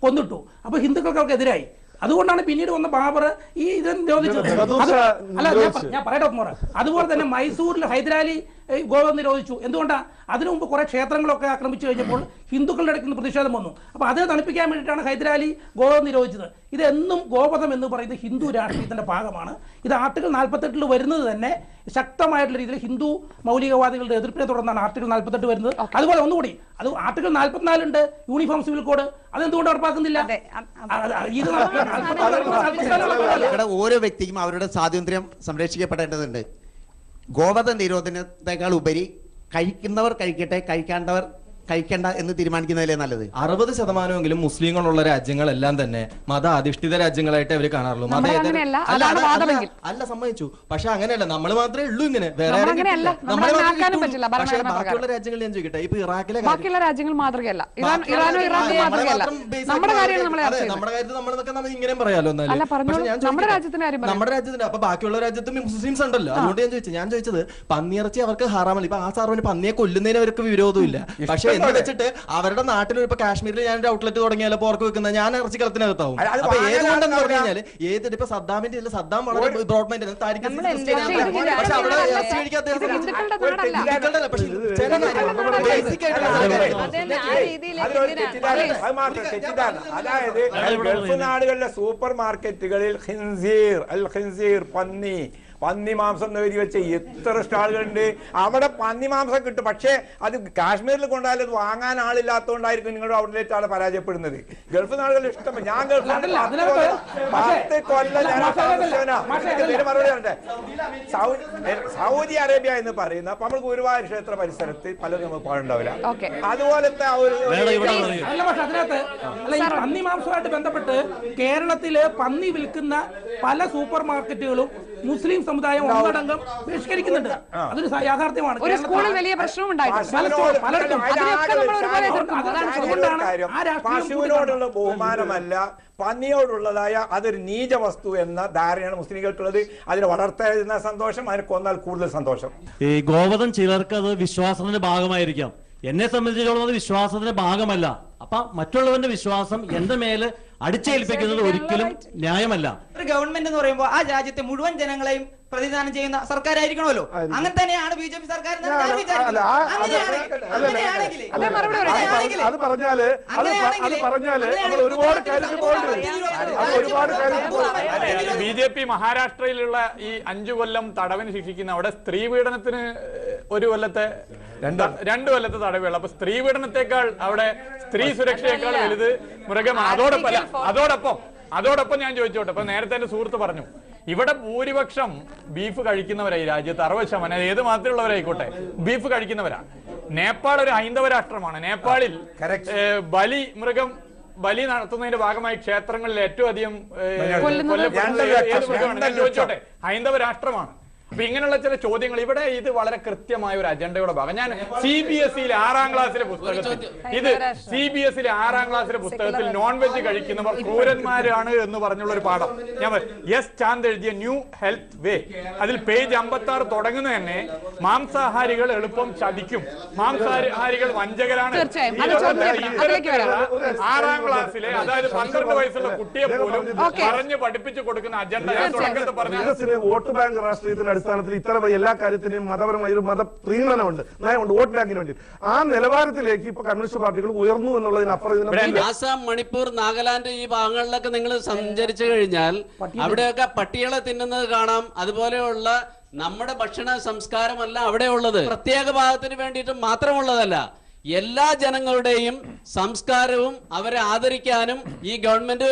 കൊന്നിട്ടു. അപ്പൊ ഹിന്ദുക്കൾക്ക് എതിരായി. അതുകൊണ്ടാണ് പിന്നീട് വന്ന ബാബർ ഈ ഇത് നിരോധിച്ചത്. അല്ല ഞാൻ പറയട്ടെ മോറ. അതുപോലെ തന്നെ മൈസൂരിൽ ഹൈദരാലി ഗോവധം നിരോധിച്ചു. എന്തുകൊണ്ടാണ്? അതിനു മുമ്പ് കുറെ ക്ഷേത്രങ്ങളൊക്കെ ആക്രമിച്ചു കഴിഞ്ഞപ്പോൾ ഹിന്ദുക്കളുടെ ഇടയ്ക്ക് പ്രതിഷേധം വന്നു. അപ്പൊ അതിനെ തണുപ്പിക്കാൻ വേണ്ടിയിട്ടാണ് ഹൈദരാലി ഗോവധം നിരോധിച്ചത്. ഇതെന്നും ഗോവധം എന്ന് പറയുന്നത് ഹിന്ദു രാഷ്ട്രീയത്തിന്റെ ഭാഗമാണ്. ഇത് ആർട്ടിക്കിൾ 48 വരുന്നത് തന്നെ ശക്തമായിട്ടുള്ള രീതിയിൽ ഹിന്ദു മൗലികവാദികളുടെ എതിർപ്പിനെ തുടർന്നാണ് ആർട്ടിക്കിൾ 48 വരുന്നത്. അതുപോലെ ഒന്നുകൂടി അത് ആർട്ടിക്കിൾ 44 ഉണ്ട്, യൂണിഫോം സിവിൽ കോഡ്. അതെന്തുകൊണ്ട് ഉറപ്പാക്കുന്നില്ല? ഓരോ വ്യക്തിക്കും അവരുടെ സ്വാതന്ത്ര്യം സംരക്ഷിക്കപ്പെടേണ്ടതുണ്ട്. ഗോവധ നിരോധനത്തെക്കാൾ ഉപരി കഴിക്കുന്നവർ കഴിക്കട്ടെ, കഴിക്കേണ്ടവർ കഴിക്കണ്ട എന്ന് തീരുമാനിക്കുന്നതിലേ നല്ലത്. 60% മുസ്ലിങ്ങളുള്ള രാജ്യങ്ങളെല്ലാം തന്നെ മത അധിഷ്ഠിത രാജ്യങ്ങളായിട്ട് അവർ കാണാറുള്ളൂ. അല്ല സമ്മതിച്ചു. പക്ഷെ അങ്ങനെയല്ല, നമ്മൾ മാത്രമേ ഉള്ളൂ ഇങ്ങനെ. വേറെ ബാക്കിയുള്ള രാജ്യങ്ങൾ ഞാൻ ചോദിക്കട്ടെ, ഇപ്പൊ ഇറാഖിലെ രാജ്യങ്ങൾ മാതൃകയല്ല. നമ്മുടെ കാര്യത്തിൽ നമ്മളൊക്കെ നമ്മൾ ഇങ്ങനെ പറയാലോ. നമ്മുടെ രാജ്യത്തിന്റെ അപ്പൊ ബാക്കിയുള്ള രാജ്യത്തും മുസ്ലിംസ് ഉണ്ടല്ലോ. അതുകൊണ്ട് ഞാൻ ചോദിച്ചത് പന്നിയിറച്ചി അവർക്ക് ഹറാമല്ല. ഇപ്പൊ ആ സാറിന് പന്നിയെ കൊല്ലുന്നതിന് അവർക്ക് വിരോധമില്ല. പക്ഷെ എന്ന് വെച്ചിട്ട് അവരുടെ നാട്ടിൽ ഇപ്പൊ കാശ്മീരിൽ ഞാനൊരു ഔട്ട്ലെറ്റ് തുടങ്ങിയാൽ പോർക്ക് വെക്കുന്നത് ഞാൻ ഇറച്ചി കളത്തിനകത്താവും. അപ്പൊ ഏതുകൊണ്ടെന്ന് പറഞ്ഞു കഴിഞ്ഞാൽ ഏത് ഇപ്പൊ സദ്ദാമിന്റെ സദ്ദാം വളരെ ബ്രോഡ്മൈൻഡ് പക്ഷെ അവിടെ ഇറച്ചി കഴിക്കാത്ത അതായത് ഗൾഫ് നാടുകളിലെ സൂപ്പർ മാർക്കറ്റുകളിൽ പന്നി മാംസം എഴുതി വെച്ച എത്ര സ്റ്റാളുകളുണ്ട്. അവിടെ പന്നി മാംസം കിട്ടും. പക്ഷേ അത് കാശ്മീരിൽ കൊണ്ടായാലും അത് വാങ്ങാൻ ആളില്ലാത്തതുകൊണ്ടായിരിക്കും നിങ്ങളുടെ ഔട്ട്ലെറ്റ് ആണ് പരാജയപ്പെടുന്നത്. ഗൾഫ് നാടുകളിൽ ഇഷ്ടം. ഞാൻ ഗൾഫ് 10 കൊല്ലം മറുപടി പറയട്ടെ. സൗദി അറേബ്യ എന്ന് പറയുന്ന അപ്പൊ നമ്മൾക്ക് ഗുരുവായൂർ ക്ഷേത്ര പരിസരത്ത് പലരും നമുക്ക് പാടുണ്ടാവില്ല. അതുപോലത്തെ പന്നി മാംസമായിട്ട് ബന്ധപ്പെട്ട് കേരളത്തില് പന്നി വിൽക്കുന്ന പല സൂപ്പർ മാർക്കറ്റുകളും മുസ്ലിം സമുദായം ഒന്നടങ്കം ബഹിഷ്കരിക്കുന്നുണ്ട്. അതൊരു യാഥാർത്ഥ്യമാണ്. ഒരു സ്കൂളിൽ വലിയ പ്രശ്നവും പശുവിനോടുള്ള ബഹുമാനമല്ല, പന്നിയോടുള്ളതായ അതൊരു നീച വസ്തു എന്ന ധാരണയാണ് മുസ്ലിങ്ങൾക്കുള്ളത്. അതിനെ വളർത്തുന്ന സന്തോഷം, അതിനെ കൊന്നാൽ കൂടുതൽ സന്തോഷം. ഈ ഗോവധം ചിലർക്ക് അത് വിശ്വാസത്തിന്റെ ഭാഗമായിരിക്കാം. എന്നെ സംബന്ധിച്ചിടത്തോളം അത് വിശ്വാസത്തിന്റെ ഭാഗമല്ല. അപ്പൊ മറ്റുള്ളവന്റെ വിശ്വാസം എന്റെ മേല് അടിച്ചേൽപ്പിക്കുന്നത് ഒരിക്കലും ന്യായമല്ല. ഒരു ഗവൺമെന്റ് എന്ന് പറയുമ്പോൾ ആ രാജ്യത്തെ മുഴുവൻ ജനങ്ങളെയും പ്രതിദാനം ചെയ്യുന്ന സർക്കാരായിരിക്കണമല്ലോ. അങ്ങനെ തന്നെയാണ് ബിജെപി സർക്കാർ. ബിജെപി മഹാരാഷ്ട്രയിലുള്ള ഈ 5 കൊല്ലം തടവിന് ശിക്ഷിക്കുന്ന അവിടെ സ്ത്രീ പീഡനത്തിന് 1 കൊല്ലത്തെ 2 കൊല്ലത്തെ തടവുകൾ. അപ്പൊ സ്ത്രീ പീഡനത്തെക്കാൾ അവിടെ സ്ത്രീ സുരക്ഷയേക്കാൾ വലുത് മൃഗമാണ്. അതോടൊപ്പം ഞാൻ ചോദിച്ചോട്ടെ, ഇപ്പൊ നേരത്തെ എന്റെ സുഹൃത്ത് പറഞ്ഞു, ഇവിടെ ഭൂരിപക്ഷം ബീഫ് കഴിക്കുന്നവരായി രാജ്യത്ത് 60%, ഏത് മാത്രമുള്ളവരായിക്കോട്ടെ ബീഫ് കഴിക്കുന്നവരാണ്. നേപ്പാൾ ഒരു ഹൈന്ദവ രാഷ്ട്രമാണ്. നേപ്പാളിൽ ബലി നടത്തുന്നതിന്റെ ഭാഗമായി ക്ഷേത്രങ്ങളിൽ ഏറ്റവും അധികം കൊല്ലപ്പെടുന്നത് ഏത് മൃഗമാണ്? ഞാൻ ചോദിച്ചോട്ടെ, ഹൈന്ദവ രാഷ്ട്രമാണ്. അപ്പൊ ഇങ്ങനെയുള്ള ചില ചോദ്യങ്ങൾ ഇവിടെ ഇത് വളരെ കൃത്യമായ ഒരു അജണ്ടയുടെ ഭാഗം. ഞാൻ CBSE 6ാം ക്ലാസ്സിലെ പുസ്തകത്തിൽ CBSE 6ാം ക്ലാസ്സിലെ പുസ്തകത്തിൽ നോൺ വെജ് കഴിക്കുന്നവർ ക്രൂരന്മാരാണ് എന്ന് പറഞ്ഞുള്ള ഒരു പാഠം ഞാൻ എസ് ചാന്ദ് എഴുതിയ ന്യൂ ഹെൽത്ത് വേ, അതിൽ പേജ് 56 തുടങ്ങുന്നത് തന്നെ മാംസാഹാരികൾ എളുപ്പം ചതിക്കും, മാംസാഹാരികൾ വഞ്ചകരാണ്. 6ാം ക്ലാസ്സിലെ അതായത് 12 വയസ്സുള്ള കുട്ടിയെ പോലും പറഞ്ഞു പഠിപ്പിച്ചു കൊടുക്കുന്ന അജണ്ട തുടക്കത്തിൽ പറഞ്ഞു. വോട്ട് ബാങ്ക് രാഷ്ട്രീയത്തിന്റെ അടിസ്ഥാനത്തിൽ ഇത്തരം എല്ലാ കാര്യത്തിനും മതപരമായ ഒരു മതപ്രീണനമുണ്ട്, നയമുണ്ട് വോട്ട് ബാങ്കിന് വേണ്ടി. ആ നിലവാരത്തിലേക്ക് ഇപ്പൊ കമ്മ്യൂണിസ്റ്റ് പാർട്ടികൾ ഉയർന്നു എന്നുള്ളതിനപ്പുറം ആസാം, മണിപ്പൂർ, നാഗാലാൻഡ് ഈ ഭാഗങ്ങളിലൊക്കെ നിങ്ങൾ സഞ്ചരിച്ചു കഴിഞ്ഞാൽ അവിടെയൊക്കെ പട്ടികളെ തിന്നുന്നത് കാണാം. അതുപോലെയുള്ള നമ്മുടെ ഭക്ഷണ സംസ്കാരമല്ല അവിടെ ഉള്ളത്. പ്രത്യേക ഭാഗത്തിന് വേണ്ടിയിട്ട് മാത്രമുള്ളതല്ല, എല്ലാ ജനങ്ങളുടെയും സംസ്കാരവും അവരെ ആദരിക്കാനും ഈ ഗവൺമെന്റ്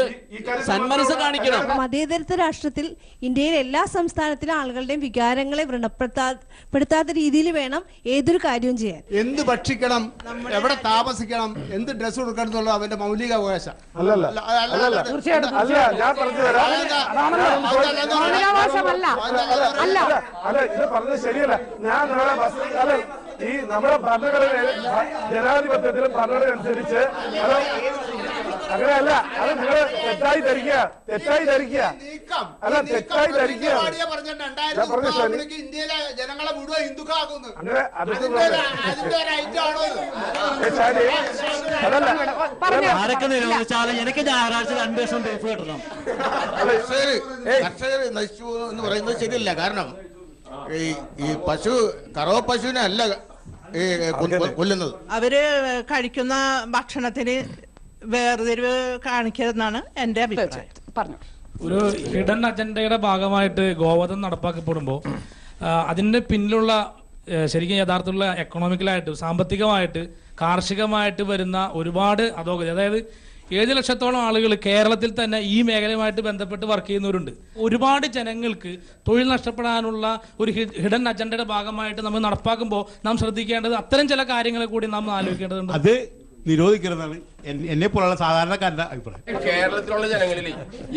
സന്മനസ് കാണിക്കണം. മതേതരത്വ രാഷ്ട്രത്തിൽ ഇന്ത്യയിലെ എല്ലാ സംസ്ഥാനത്തിലെ ആളുകളുടെയും വികാരങ്ങളെ വ്രണപ്പെടുത്താത്ത രീതിയിൽ വേണം ഏതൊരു കാര്യവും ചെയ്യാൻ. എന്ത് ഭക്ഷിക്കണം, എവിടെ താമസിക്കണം, എന്ത് ഡ്രസ് കൊടുക്കണം എന്നുള്ള അവന്റെ മൗലിക അവകാശം. ശരിയല്ല. ഞാൻ ഈ നമ്മുടെ ഭരണഘടന ജനാധിപത്യത്തിലും ഭരണഘടന അനുസരിച്ച് അത് അങ്ങനെയല്ല. അത് നിങ്ങൾ തെറ്റായി ധരിക്കുക അല്ല, തെറ്റായി ധരിക്കുക. ഇന്ത്യയിലെ ജനങ്ങളെ മുഴുവൻ ഹിന്ദുക്കളാക്കുന്നു. അങ്ങനെ ആരൊക്കെ നിരോധിച്ചാലും എനിക്ക് ഞായറാഴ്ച 2 ദിവസം ബീഫ് കിട്ടണം. കർഷകർ നശിച്ചു എന്ന് പറയുന്നത് ശരിയല്ല. കാരണം ഈ പശു കറവ പശുവിനെ അല്ല കൊല്ലുന്നത്. അവര് കഴിക്കുന്ന ഭക്ഷണത്തിന് വേർതിരിവ് കാണിക്കരുതെന്നാണ് എന്റെ അഭിപ്രായം. ഒരു ഹിഡൻ അജണ്ടയുടെ ഭാഗമായിട്ട് ഗോവധം നടപ്പാക്കപ്പെടുമ്പോൾ അതിന്റെ പിന്നിലുള്ള ശരിക്കും യഥാർത്ഥമുള്ള എക്കണോമിക്കലായിട്ട്, സാമ്പത്തികമായിട്ട്, കാർഷികമായിട്ട് വരുന്ന ഒരുപാട് അധോഗതി, അതായത് 7 ലക്ഷത്തോളം ആളുകൾ കേരളത്തിൽ തന്നെ ഈ മേഖലയുമായിട്ട് ബന്ധപ്പെട്ട് വർക്ക് ചെയ്യുന്നവരുണ്ട്. ഒരുപാട് ജനങ്ങൾക്ക് തൊഴിൽ നഷ്ടപ്പെടാനുള്ള ഒരു ഹിഡൻ അജണ്ടയുടെ ഭാഗമായിട്ട് നമ്മൾ നടപ്പാക്കുമ്പോൾ നാം ശ്രദ്ധിക്കേണ്ടത് അത്തരം ചില കാര്യങ്ങളെ കൂടി നാം ആലോചിക്കേണ്ടതുണ്ട്. അത് നിരോധിക്കരുതാണ് എന്നെ പോലുള്ള സാധാരണക്കാരുടെ അഭിപ്രായം. കേരളത്തിലുള്ള ജനങ്ങളിൽ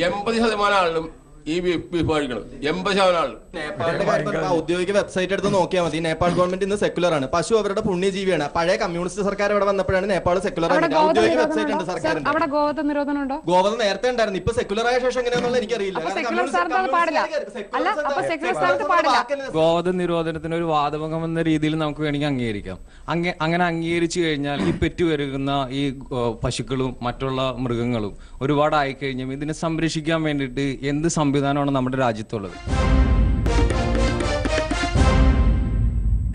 80% ആളുകളും ഈ ബീഫ് കഴിക്കണം. 80% ആളും. നേപ്പാളിന്റെ കാര്യം ഔദ്യോഗിക വെബ്സൈറ്റ് എടുത്ത് നോക്കിയാൽ മതി. നേപ്പാൾ ഗവൺമെന്റ് ഇന്ന് സെക്യുലർ ആണ്. പശു അവരുടെ പുണ്യജീവിയാണ്. പഴയ കമ്മ്യൂണിസ്റ്റ് സർക്കാർ ഇവിടെ വന്നപ്പോഴാണ് നേപ്പാൾ സെക്യുലർ ആയിട്ട്. ഔദ്യോഗിക വെബ്സൈറ്റ് ഉണ്ട് സർക്കാരിന്റെ. അവിടെ ഗോവധ നിരോധനമുണ്ടോ? ഗോവധം നേരത്തെ ഉണ്ടായിരുന്നു. ഇപ്പൊ സെക്യുലർ ആയ ശേഷം എങ്ങനെയാണെന്നുള്ള എനിക്കറിയില്ല. ഗോവധ നിരോധനത്തിന് ഒരു വാദമുഖം എന്ന രീതിയിൽ നമുക്ക് വേണമെങ്കിൽ അംഗീകരിക്കാം. അങ്ങനെ അംഗീകരിച്ചു കഴിഞ്ഞാൽ ഈ പെറ്റുവരുന്ന ഈ പശുക്കളും മറ്റുള്ള മൃഗങ്ങളും ഒരുപാട് ആയിക്കഴിഞ്ഞാൽ ഇതിനെ സംരക്ഷിക്കാൻ വേണ്ടിയിട്ട് എന്ത് സംവിധാനമാണ് നമ്മുടെ രാജ്യത്തുള്ളത്?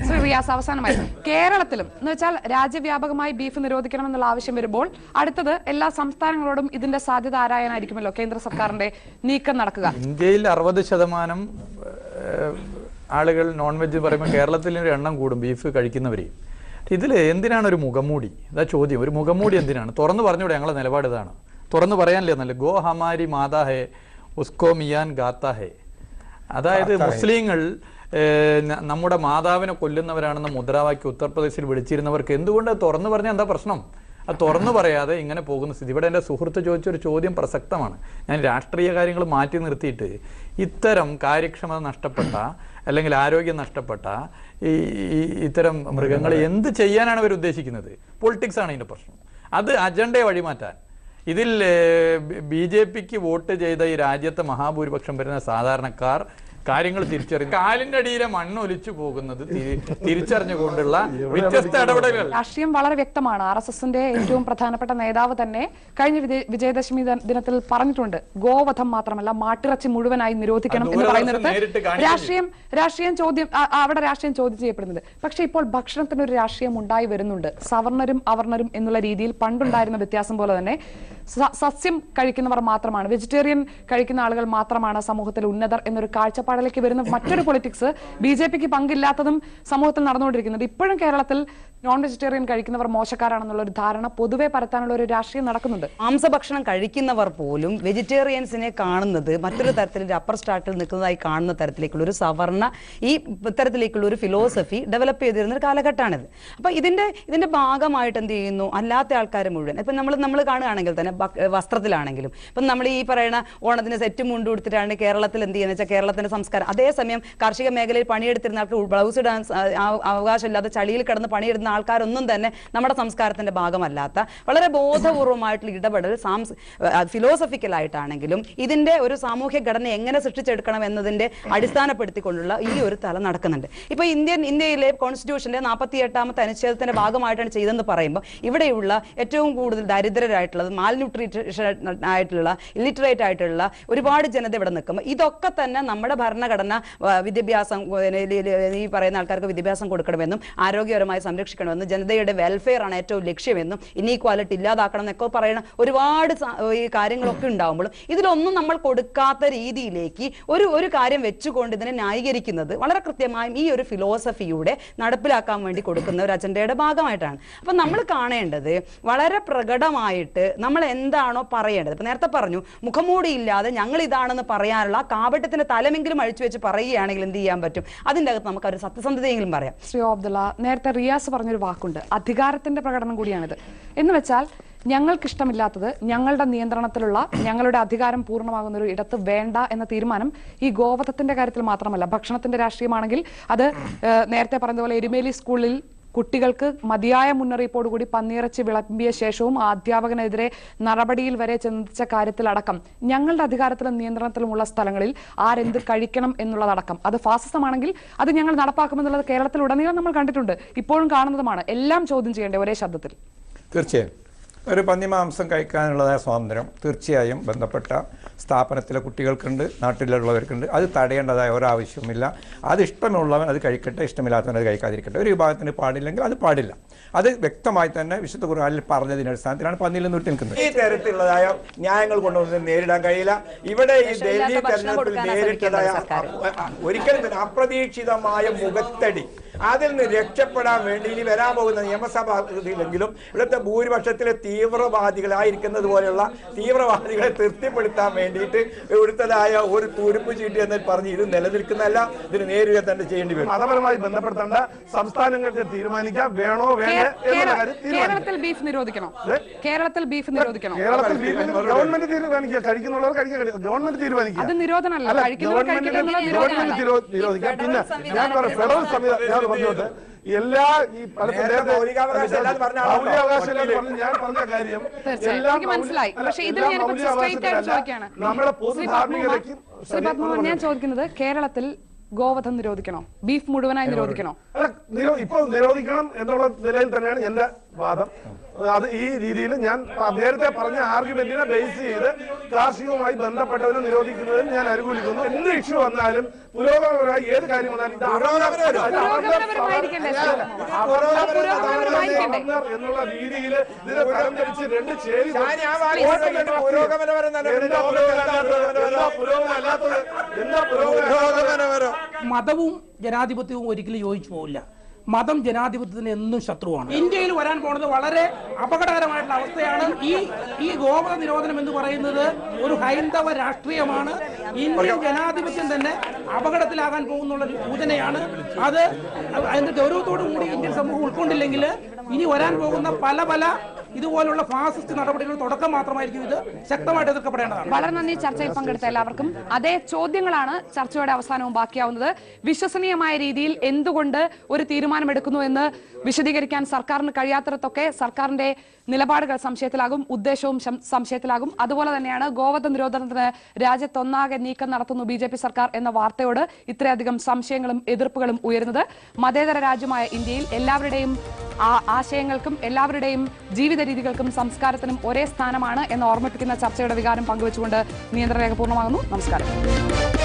ശ്രീ റിയാസ്, അവസാനമായി കേരളത്തിലും എന്ന് വെച്ചാൽ രാജ്യവ്യാപകമായി ബീഫ് നിരോധിക്കണമെന്നുള്ള ആവശ്യം വരുമ്പോൾ അടുത്തത് എല്ലാ സംസ്ഥാനങ്ങളോടും ഇതിന്റെ സാധ്യത ആരായാനായിരിക്കുമല്ലോ കേന്ദ്ര സർക്കാരിന്റെ നീക്കം നടക്കുക. ഇന്ത്യയിൽ 60% ആളുകൾ നോൺ വെജ് പറയുമ്പോൾ കേരളത്തിൽ എണ്ണം കൂടും ബീഫ് കഴിക്കുന്നവരെയും. ഇതിൽ എന്തിനാണ് ഒരു മുഖംമൂടി? ഇതാ ചോദ്യം. ഒരു മുഖംമൂടി എന്തിനാണ്? തുറന്നു പറഞ്ഞൂടെ? ഞങ്ങളെ നിലപാട് ഇതാണ്. തുറന്നു പറയാനല്ലേ നല്ല ഗോ ഹമാരി മാതാ ഹേ ഉസ്കോ മിയാൻ ഗാത്താ ഹേ. അതായത് മുസ്ലിങ്ങൾ നമ്മുടെ മാതാവിനെ കൊല്ലുന്നവരാണെന്ന മുദ്രാവാക്യം ഉത്തർപ്രദേശിൽ വിളിച്ചിരുന്നവർക്ക് എന്തുകൊണ്ട് തുറന്നു പറഞ്ഞാൽ എന്താ പ്രശ്നം? അത് തുറന്നു പറയാതെ ഇങ്ങനെ പോകുന്ന സ്ഥിതി. ഇവിടെ എൻ്റെ സുഹൃത്ത് ചോദിച്ചൊരു ചോദ്യം പ്രസക്തമാണ്. ഞാൻ രാഷ്ട്രീയ കാര്യങ്ങൾ മാറ്റി നിർത്തിയിട്ട് ഇത്തരം കാര്യക്ഷമത നഷ്ടപ്പെട്ട അല്ലെങ്കിൽ ആരോഗ്യം നഷ്ടപ്പെട്ട ഇത്തരം മൃഗങ്ങളെ എന്ത് ചെയ്യാനാണ് അവർ ഉദ്ദേശിക്കുന്നത്? പൊളിറ്റിക്സ് ആണ് ഇതിൻ്റെ പ്രശ്നം. അത് അജണ്ടയെ വഴിമാറ്റാൻ ഇതിൽ BJPക്ക് വോട്ട് ചെയ്ത ഈ രാജ്യത്തെ മഹാഭൂരിപക്ഷം വരുന്ന സാധാരണക്കാർ കാര്യങ്ങൾ തിരിച്ചറിയും. കാലിന്റെ അടിയിലെ മണ്ണ് ഒലിച്ചു പോകുന്നത് തിരിച്ചറിഞ്ഞുകൊണ്ടുള്ള വ്യത്യസ്ത ഇടപെടലുകൾ. രാഷ്ട്രീയം വളരെ വ്യക്തമാണ്. RSSന്റെ ഏറ്റവും പ്രധാനപ്പെട്ട നേതാവ് തന്നെ കഴിഞ്ഞ വിജയദശമി ദിനത്തിൽ പറഞ്ഞിട്ടുണ്ട്, ഗോവധം മാത്രമല്ല മാട്ടിറച്ചി മുഴുവനായി നിരോധിക്കണം എന്ന് പറയുന്നിടത്ത് രാഷ്ട്രീയം ചോദ്യം ചെയ്യപ്പെടുന്നത്. പക്ഷെ ഇപ്പോൾ ഭക്ഷണത്തിന് ഒരു രാഷ്ട്രീയം ഉണ്ടായി വരുന്നുണ്ട്. സവർണരും അവർണരും എന്നുള്ള രീതിയിൽ പണ്ടുണ്ടായിരുന്ന വ്യത്യാസം പോലെ തന്നെ സസ്യം കഴിക്കുന്നവർ മാത്രമാണ്, വെജിറ്റേറിയൻ കഴിക്കുന്ന ആളുകൾ മാത്രമാണ് സമൂഹത്തിൽ ഉന്നതർ എന്നൊരു കാഴ്ചപ്പാടിലേക്ക് വരുന്ന മറ്റൊരു പൊളിറ്റിക്സ് BJPക്ക് പങ്കില്ലാത്തതും സമൂഹത്തിൽ നടന്നുകൊണ്ടിരിക്കുന്നുണ്ട്. ഇപ്പോഴും കേരളത്തിൽ നോൺ വെജിറ്റേറിയൻ കഴിക്കുന്നവർ മോശക്കാരാണെന്നുള്ള ഒരു ധാരണ പൊതുവെ പരത്താനുള്ള ഒരു രാഷ്ട്രീയം നടക്കുന്നുണ്ട്. മാംസഭക്ഷണം കഴിക്കുന്നവർ പോലും വെജിറ്റേറിയൻസിനെ കാണുന്നത് മറ്റൊരു തരത്തിൽ അപ്പർ സ്റ്റാർട്ടിൽ നിൽക്കുന്നതായി കാണുന്ന തരത്തിലേക്കുള്ള ഒരു സവർണ ഈ ഇത്തരത്തിലേക്കുള്ള ഒരു ഫിലോസഫി ഡെവലപ്പ് ചെയ്തിരുന്ന ഒരു കാലഘട്ടമാണിത്. അപ്പൊ ഇതിന്റെ ഭാഗമായിട്ട് എന്ത് ചെയ്യുന്നു, അല്ലാത്ത ആൾക്കാർ മുഴുവൻ ഇപ്പം നമ്മൾ കാണുകയാണെങ്കിൽ തന്നെ വസ്ത്രത്തിലാണെങ്കിലും ഇപ്പം നമ്മൾ ഈ പറയുന്ന ഓണത്തിന് സെറ്റ് മുണ്ട് കൊടുത്തിട്ടാണ് കേരളത്തിൽ എന്ത് ചെയ്യുന്നത് വെച്ചാൽ കേരളത്തിന്റെ സംസ്കാരം. അതേസമയം കാർഷിക മേഖലയിൽ പണിയെടുത്തിരുന്ന ആൾക്ക് ബ്ലൗസ് ഇടാൻ അവകാശമില്ലാതെ ചളിയിൽ കിടന്ന് പണിയെടുക്കുന്ന ആൾക്കാരൊന്നും തന്നെ നമ്മുടെ സംസ്കാരത്തിന്റെ ഭാഗമല്ലാത്ത വളരെ ബോധപൂർവമായിട്ടുള്ള ഇടപെടൽ ഫിലോസഫിക്കലായിട്ടാണെങ്കിലും ഇതിന്റെ ഒരു സാമൂഹ്യ ഘടന എങ്ങനെ സൃഷ്ടിച്ചെടുക്കണം എന്നതിന്റെ അടിസ്ഥാനപ്പെടുത്തിക്കൊണ്ടുള്ള ഈ ഒരു തലം നടക്കുന്നുണ്ട്. ഇപ്പൊ ഇന്ത്യയിലെ കോൺസ്റ്റിറ്റ്യൂഷന്റെ 48ാമത്തെ അനുച്ഛേദത്തിന്റെ ഭാഗമായിട്ടാണ് ചെയ്തെന്ന് പറയുമ്പോൾ ഇവിടെയുള്ള ഏറ്റവും കൂടുതൽ ദരിദ്രരായിട്ടുള്ളത്, മാൽന്യൂട്രീഷൻ ആയിട്ടുള്ള, ഇല്ലിറ്ററേറ്റ് ആയിട്ടുള്ള ഒരുപാട് ജനത ഇവിടെ നിൽക്കുമ്പോൾ ഇതൊക്കെ തന്നെ നമ്മുടെ ഭരണഘടന വിദ്യാഭ്യാസം ഈ പറയുന്ന ആൾക്കാർക്ക് വിദ്യാഭ്യാസം കൊടുക്കണമെന്നും ആരോഗ്യപരമായി സംരക്ഷിക്കണമെന്നും ജനതയുടെ വെൽഫെയർ ആണ് ഏറ്റവും ലക്ഷ്യമെന്നും ഇനീക്വാലിറ്റി ഇല്ലാതാക്കണം എന്നൊക്കെ പറയുന്ന ഒരുപാട് ഈ കാര്യങ്ങളൊക്കെ ഉണ്ടാകുമ്പോഴും ഇതിലൊന്നും നമ്മൾ കൊടുക്കാത്ത രീതിയിലേക്ക് ഒരു കാര്യം വെച്ചുകൊണ്ട് ഇതിനെ ന്യായീകരിക്കുന്നത് വളരെ കൃത്യമായും ഈ ഒരു ഫിലോസഫിയുടെ നടപ്പിലാക്കാൻ വേണ്ടി കൊടുക്കുന്ന ഒരു അജണ്ടയുടെ ഭാഗമായിട്ടാണ്. അപ്പം നമ്മൾ കാണേണ്ടത് വളരെ പ്രകടമായിട്ട് നമ്മൾ എന്താണോ പറയേണ്ടത്. ഇപ്പം നേരത്തെ പറഞ്ഞു, മുഖംമൂടിയില്ലാതെ ഞങ്ങൾ ഇതാണെന്ന് പറയാനുള്ള കാപട്യത്തിന്റെ തലമെങ്കിലും അഴിച്ചു വെച്ച് പറയുകയാണെങ്കിൽ എന്ത് ചെയ്യാൻ പറ്റും? അതിൻ്റെ അകത്ത് നമുക്ക് ഒരു സത്യസന്ധതയെങ്കിലും പറയാം. ശ്രീ അബ്ദുള്ള, നേരത്തെ റിയാസ് പറഞ്ഞൊരു വാക്കുണ്ട്, അധികാരത്തിന്റെ പ്രകടനം കൂടിയാണിത് എന്ന് വെച്ചാൽ ഞങ്ങൾക്കിഷ്ടമില്ലാത്തത് ഞങ്ങളുടെ നിയന്ത്രണത്തിലുള്ള ഞങ്ങളുടെ അധികാരം പൂർണ്ണമാകുന്ന ഒരു ഇടത്ത് വേണ്ട എന്ന തീരുമാനം ഈ ഗോവധത്തിന്റെ കാര്യത്തിൽ മാത്രമല്ല, ഭക്ഷണത്തിന്റെ രാഷ്ട്രീയമാണെങ്കിൽ അത് നേരത്തെ പറഞ്ഞതുപോലെ എരുമേലി സ്കൂളിൽ കുട്ടികൾക്ക് മതിയായ മുന്നറിയിപ്പോടുകൂടി പന്നിയിറച്ചി വിളമ്പിയ ശേഷവും ആ അധ്യാപകനെതിരെ നടപടിയിൽ വരെ ചിന്തിച്ച കാര്യത്തിലടക്കം ഞങ്ങളുടെ അധികാരത്തിലും നിയന്ത്രണത്തിലുമുള്ള സ്ഥലങ്ങളിൽ ആരെന്ത് കഴിക്കണം എന്നുള്ളതടക്കം അത് ഫാസിസമാണെങ്കിൽ അത് ഞങ്ങൾ നടപ്പാക്കുമെന്നുള്ളത് കേരളത്തിൽ ഉടനീളം നമ്മൾ കണ്ടിട്ടുണ്ട്, ഇപ്പോഴും കാണുന്നതുമാണ്. എല്ലാം ചോദ്യം ചെയ്യേണ്ടേ ഒരേ ശബ്ദത്തിൽ? തീർച്ചയായും ഒരു പന്നിമാംസം കഴിക്കാനുള്ളതായ സ്വാതന്ത്ര്യം തീർച്ചയായും ബന്ധപ്പെട്ട സ്ഥാപനത്തിലെ കുട്ടികൾക്കുണ്ട്, നാട്ടിലുള്ളവർക്കുണ്ട്. അത് തടയേണ്ടതായ ഒരാവശ്യവുമില്ല. അത് ഇഷ്ടമുള്ളവൻ അത് കഴിക്കട്ടെ, ഇഷ്ടമില്ലാത്തവൻ അത് കഴിക്കാതിരിക്കട്ടെ. ഒരു വിഭാഗത്തിന് പാടില്ലെങ്കിൽ അത് പാടില്ല. അത് വ്യക്തമായി തന്നെ വിശുദ്ധ ഖുർആനിൽ പറഞ്ഞതിന്റെ അടിസ്ഥാനത്തിലാണ് പന്നിയിൽ നിർത്തി നിൽക്കുന്നത്. ഈ തരത്തിലുള്ളതായ ന്യായങ്ങൾ കൊണ്ടുവന്ന് നേരിടാൻ കഴിയില്ല. ഇവിടെ ഈ ഡൽഹി തെരഞ്ഞെടുപ്പിൽ നേരിട്ടതായ ഒരിക്കലും തന്നെ അപ്രതീക്ഷിതമായ മുഖത്തടി, അതിൽ നിന്ന് രക്ഷപ്പെടാൻ വേണ്ടി ഇനി വരാൻ പോകുന്ന നിയമസഭയിലെങ്കിലും ഇവിടുത്തെ ഭൂരിപക്ഷത്തിലെ തീവ്രവാദികളായിരിക്കുന്നത് പോലെയുള്ള തീവ്രവാദികളെ തൃപ്തിപ്പെടുത്താൻ വേണ്ടിയിട്ട് ഇവിടുത്തതായ ഒരു തുരുപ്പ് ചീട്ടി എന്ന് പറഞ്ഞ് ഇത് നിലനിൽക്കുന്നതല്ല, ഇതിന് നേരിടുക തന്നെ ചെയ്യേണ്ടി വരും. മതപരമായി ബന്ധപ്പെട്ടേണ്ട സംസ്ഥാനങ്ങൾക്ക് തീരുമാനിക്കാം വേണോ വേണ്ട. കേരളത്തിൽ ബീഫ് നിരോധിക്കണോ? കേരളത്തിൽ ബീഫ് നിരോധിക്കണോ? കേരളത്തിൽ ബീഫ് ഗവൺമെന്റ് തീരുമാനിക്കുക, കഴിക്കുന്നുള്ളവർ കഴിക്കാൻ ഗവൺമെന്റ് തീരുമാനിക്കുക. അത് നിരോധനമല്ല, ഗവൺമെന്റ് നിരോധിക്കാം. പിന്നെ ഞാൻ പറയാം, ഫെഡറൽ സംവിധാനം പറഞ്ഞോട്ട് എല്ലാ ഈ മനസ്സിലായി. പക്ഷേ ഇതിൽ ഞാൻ സ്ട്രെയിറ്റ് ആയിട്ട് ചോദിക്കുകയാണ്, ശ്രീ പത്മനാഭൻ, ഞാൻ ചോദിക്കുന്നത് കേരളത്തിൽ ഗോവധം നിരോധിക്കണോ? ബീഫ് മുഴുവനായി നിരോധിക്കണോ? ഇപ്പോൾ നിരോധിക്കണം എന്നുള്ള നിലയിൽ തന്നെയാണ് എന്റെ വാദം. അത് ഈ രീതിയിൽ ഞാൻ നേരത്തെ പറഞ്ഞ ആർഗ്യുമെന്റിനെ ബേസ് ചെയ്ത് കാർഷികവുമായി ബന്ധപ്പെട്ടവരെ നിരോധിക്കുന്നതിന് ഞാൻ അനുകൂലിക്കുന്നു. എന്ത് ഇഷ്യൂ വന്നാലും പുരോഗമനപരമായി ഏത് കാര്യം വന്നാലും എന്നുള്ള രീതിയിൽ ഇതിനെ തരംതിരിച്ച് രണ്ട് ചേരി മതവും ജനാധിപത്യവും ഒരിക്കലും യോജിച്ചു പോകില്ല. മതം ജനാധിപത്യത്തിന് എന്നും ശത്രുവാണ്. ഇന്ത്യയിൽ വരാൻ പോകുന്നത് വളരെ അപകടകരമായിട്ടുള്ള അവസ്ഥയാണ്. ഈ ഗോവധ നിരോധനം എന്ന് പറയുന്നത് ഒരു ഹൈന്ദവ രാഷ്ട്രീയമാണ്. ഇന്ത്യൻ ജനാധിപത്യം തന്നെ അപകടത്തിലാകാൻ പോകുന്നുള്ള സൂചനയാണ്. അത് അതിന്റെ ഗൗരവത്തോടു കൂടി ഇന്ത്യൻ സമൂഹം ഉൾക്കൊണ്ടില്ലെങ്കിൽ ഇനി വരാൻ പോകുന്ന പല ഇതുപോലുള്ള ഫാസിസ്റ്റ് നടപടികൾ തുടക്കം മാത്രമായിരിക്കും. ഇത് ശക്തമായിട്ട് എതിർക്കപ്പെടേണ്ടതാണ്. വളരെ നന്ദി ചർച്ചയിൽ പങ്കെടുത്ത എല്ലാവർക്കും. അതേ ചോദ്യങ്ങളാണ് ചർച്ചയുടെ അവസാനവും ബാക്കിയാവുന്നത്. വിശ്വസനീയമായ രീതിയിൽ എന്തുകൊണ്ട് ഒരു തീരുമാനമെടുക്കുന്നു എന്ന് വിശദീകരിക്കാൻ സർക്കാരിന് കഴിയാത്തിടത്തൊക്കെ സർക്കാരിന്റെ നിലപാടുകൾ സംശയത്തിലാകും, ഉദ്ദേശവും സംശയത്തിലാകും. അതുപോലെ തന്നെയാണ് ഗോവധ നിരോധനത്തിന് രാജ്യത്തൊന്നാകെ നീക്കം നടത്തുന്നു BJP സർക്കാർ എന്ന വാർത്തയോട് ഇത്രയധികം സംശയങ്ങളും എതിർപ്പുകളും ഉയരുന്നത്. മതേതര രാജ്യമായ ഇന്ത്യയിൽ എല്ലാവരുടെയും ആശയങ്ങൾക്കും എല്ലാവരുടെയും ജീവിത രീതികൾക്കും സംസ്കാരത്തിനും ഒരേ സ്ഥാനമാണ് എന്ന് ഓർമ്മിപ്പിക്കുന്ന ചർച്ചയുടെ വികാരം പങ്കുവച്ചുകൊണ്ട് നിയന്ത്രണരേഖ പൂർണ്ണമാകുന്നു. നമസ്കാരം.